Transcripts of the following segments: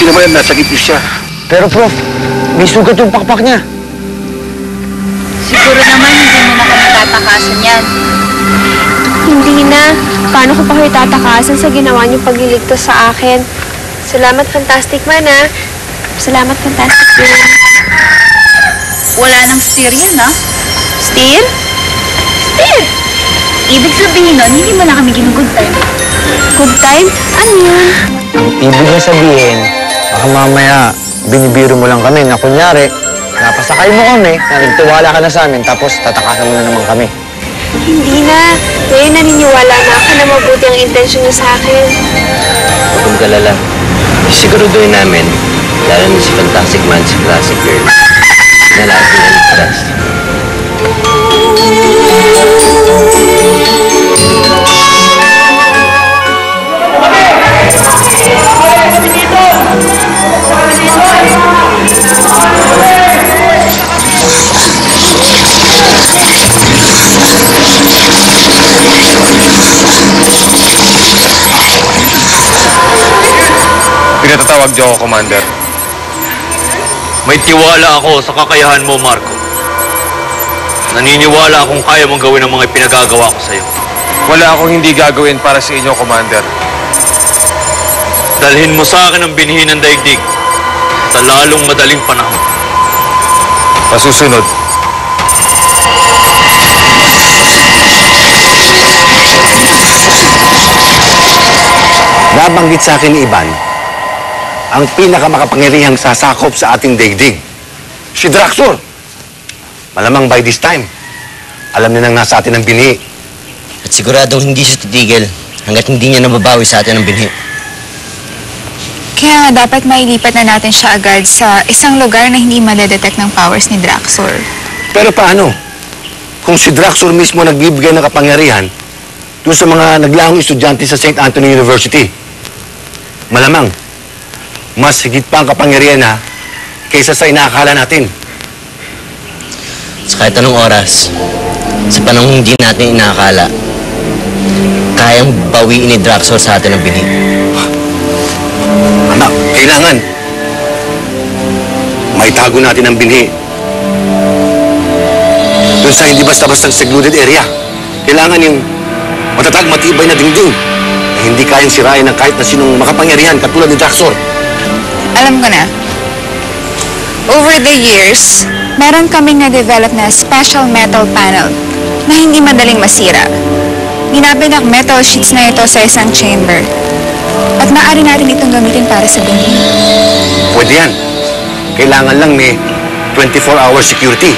naman nasa gitna siya. Pero Prof, may sugat yung pakpak niya. Siguro naman hindi mo na kami tatakasan yan. Hindi na. Paano ko pa kayo tatakasan sa ginawa niyong pagliligtas sa akin? Salamat, Fantastic Man, ha? Salamat, Fantastic Man. Wala nang steer yan, ha? Steer? Steer! Ibig sabihin nun, hindi mo na kami ginugood time. Good time? Ano yun? Ang ibig na sabihin, baka mamaya binibiro mo lang kami na kunyari, napasakay mo kami, nagtiwala ka na sa amin, tapos tatakasan mo na naman kami. Hindi na. Ngayon naniniwala na ako na mabuti ang intensyon niyo sa akin. Huwag kang galala. Siguruduhin namin, lalo na si Fantastic Man, si Classic Girl, na lahat niligtas. Pinatatawag niyo ako, Commander. May tiwala ako sa kakayahan mo, Marco. Naniniwala akong kaya mong gawin ang mga pinagagawa ko sa'yo. Wala akong hindi gagawin para sa inyo, Commander. Dalhin mo sa akin ang binhi ng daigdig sa lalong madaling panahon. Pasusunod. Nabanggit sa akin ni Ivan, ang pinakamakapangyarihang sasakop sa ating daigdig, si Draxor. Malamang by this time, alam niya nang nasa atin ang binhi. At siguradong hindi siya titigil hanggat hindi niya nababawi sa atin ang binhi. Kaya nga dapat mailipat na natin siya agad sa isang lugar na hindi madedetect ng powers ni Draxor. Pero paano? Kung si Draxor mismo nagbibigay ng kapangyarihan doon sa mga naglahong estudyante sa St. Anthony University, malamang mas higit pa ang kapangyarihan na kaysa sa inaakala natin. Sa kahit anong oras, sa panahon hindi natin inaakala, kayang bawiin ni Draxor sa atin ang binhi. Anak, kailangan maitago natin ang binhi doon sa hindi basta-basta secluded area. Kailangan yung matatag, matibay na dingding na hindi kayang sirain ng kahit na sinong makapangyarihan katulad ni Draxor. Alam ko na. Over the years, meron kaming na-develop na special metal panel na hindi madaling masira. Ginamit ang metal sheets na ito sa isang chamber. At maaari natin itong gamitin para sa binhi. Pwede yan. Kailangan lang may 24-hour security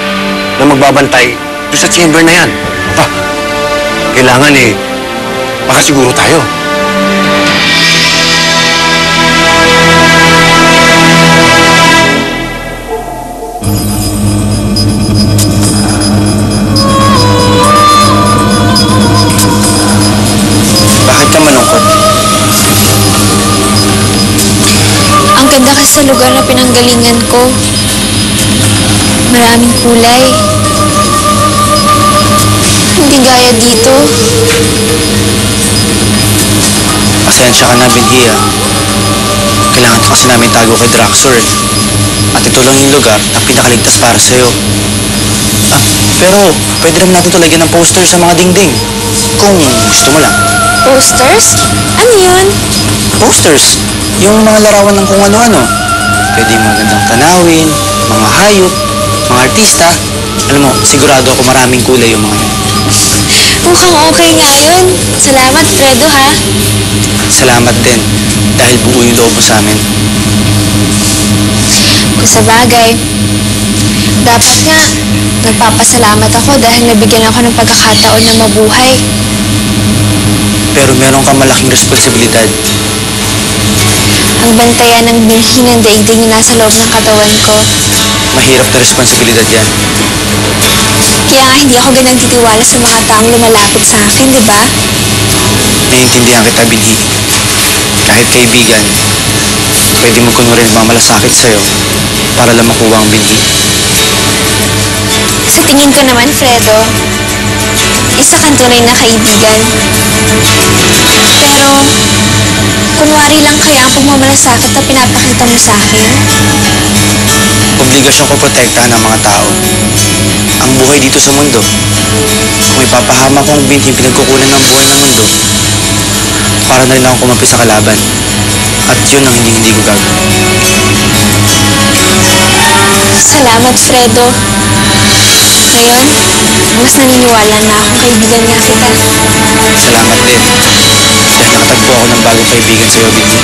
na magbabantay doon sa chamber na yan. Aba, kailangan makasiguro tayo. Bakit ka malungkot? Ang ganda kasi sa lugar na pinanggalingan ko. Maraming kulay. Hindi gaya dito. Pasensya ka na, binhi, ah. Kailangan kasi namin tago kay Draxor, eh. At ito lang yung lugar na pinakaligtas para sa'yo. Ah, pero pwede rin natin ito lagyan ng poster sa mga dingding. Kung gusto mo lang. Posters? Ano yun? Posters? Yung mga larawan ng kung ano-ano. Pwede yung magandang tanawin, mga hayop, mga artista. Alam mo, sigurado ako maraming kulay yung mga yun. Mukhang okay nga yun. Salamat, Fredo, ha? Salamat din, dahil buo yung loob mo sa amin. Kung sa bagay, dapat nga, nagpapasalamat ako dahil nabigyan ako ng pagkakataon na mabuhay. Pero meron kang malaking responsibilidad. Ang bantayan ng binhi ng daigdig na nasa loob ng katawan ko. Mahirap na responsibilidad yan. Kaya nga hindi ako ganang titiwala sa mga taong lumalapit sa akin, di ba? Naiintindihan kita, binhi. Kahit kaibigan, pwede mo kunwarin mamalasakit sa'yo para lang makuha ang binhi. Sa tingin ko naman, Fredo, isa kang tunay na kaibigan. Pero, Kunwari lang kaya ang pagmamalasakit na pinapakita mo sa akin? Obligasyon ko protektahan ang mga tao. Ang buhay dito sa mundo. Kung ipapahama kong binhing pinagkukunan ng buhay ng mundo, para na rin ako kumapi sa kalaban. At yun ang hindi ko gagawin. Salamat, Fredo. Ngayon, mas naniniwala na akong kaibigan nga kita. Salamat din. Dahil nakatagpo ako ng bagong kaibigan sa'yo, Binhi.